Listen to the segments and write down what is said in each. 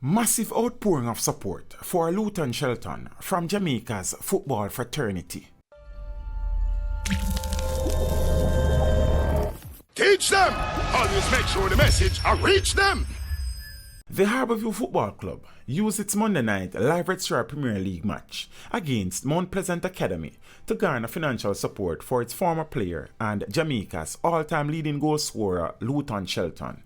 Massive outpouring of support for Luton Shelton from Jamaica's football fraternity. Teach them! Always make sure the message reach them! The Harbourview Football Club used its Monday night live registrar Premier League match against Mount Pleasant Academy to garner financial support for its former player and Jamaica's all-time leading goal scorer Luton Shelton,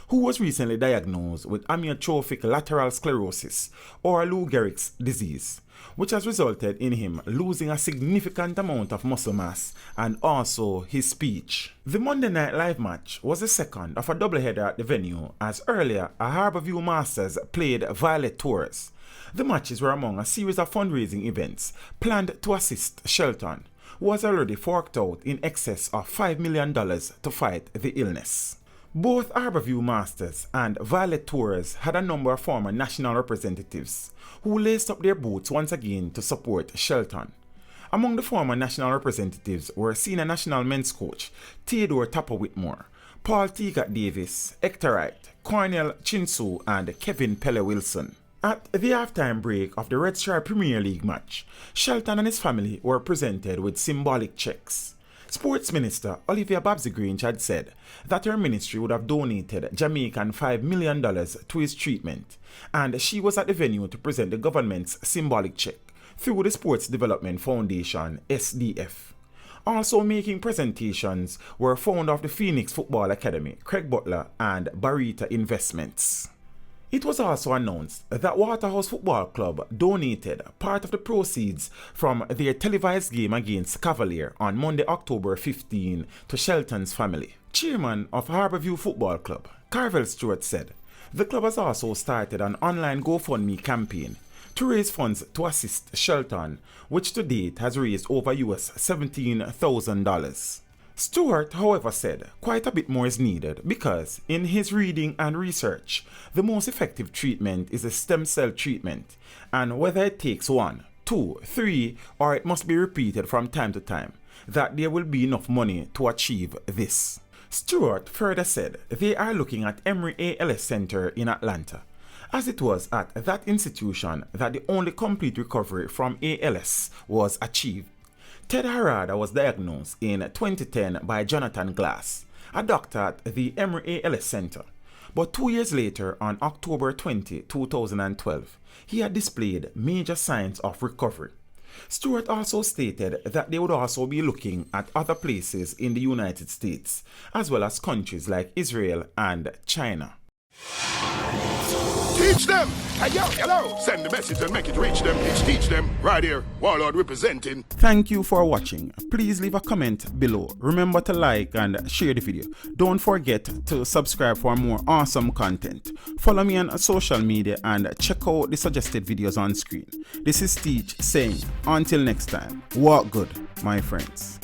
who was recently diagnosed with amyotrophic lateral sclerosis or Lou Gehrig's disease, which has resulted in him losing a significant amount of muscle mass and also his speech. The Monday night live match was the second of a doubleheader at the venue, as earlier a Harbourview Masters played Violet Tours. The matches were among a series of fundraising events planned to assist Shelton, who has already forked out in excess of $5 million to fight the illness. Both Harbourview Masters and Violet Tours had a number of former national representatives who laced up their boots once again to support Shelton. Among the former national representatives were senior national men's coach Theodore Tapper Whitmore, Paul Teagat Davis, Hector Wright, Cornel Chinsu, and Kevin Pele Wilson. At the halftime break of the Red Stripe Premier League match, Shelton and his family were presented with symbolic checks. Sports Minister Olivia Babsy-Grange had said that her ministry would have donated Jamaican $5 million to his treatment, and she was at the venue to present the government's symbolic check through the Sports Development Foundation, SDF. Also making presentations were founder of the Phoenix Football Academy, Craig Butler, and Barita Investments. It was also announced that Waterhouse Football Club donated part of the proceeds from their televised game against Cavalier on Monday, October 15 to Shelton's family. Chairman of Harbourview Football Club, Carvel Stewart, said the club has also started an online GoFundMe campaign to raise funds to assist Shelton, which to date has raised over $17,000. Stewart, however, said quite a bit more is needed because, in his reading and research, the most effective treatment is a stem cell treatment, and whether it takes 1, 2, 3, or it must be repeated from time to time, that there will be enough money to achieve this. Stewart further said they are looking at Emory ALS Center in Atlanta, as it was at that institution that the only complete recovery from ALS was achieved. Ted Harada was diagnosed in 2010 by Jonathan Glass, a doctor at the Emory ALS Center, but 2 years later, on October 20, 2012, he had displayed major signs of recovery. Stewart also stated that they would also be looking at other places in the United States, as well as countries like Israel and China. Teach them! Hey, yo, hello! Send the message and make it reach them. It's Teach Them, right here, Warlord representing. Thank you for watching. Please leave a comment below. Remember to like and share the video. Don't forget to subscribe for more awesome content. Follow me on social media and check out the suggested videos on screen. This is Teach saying, until next time, walk good, my friends.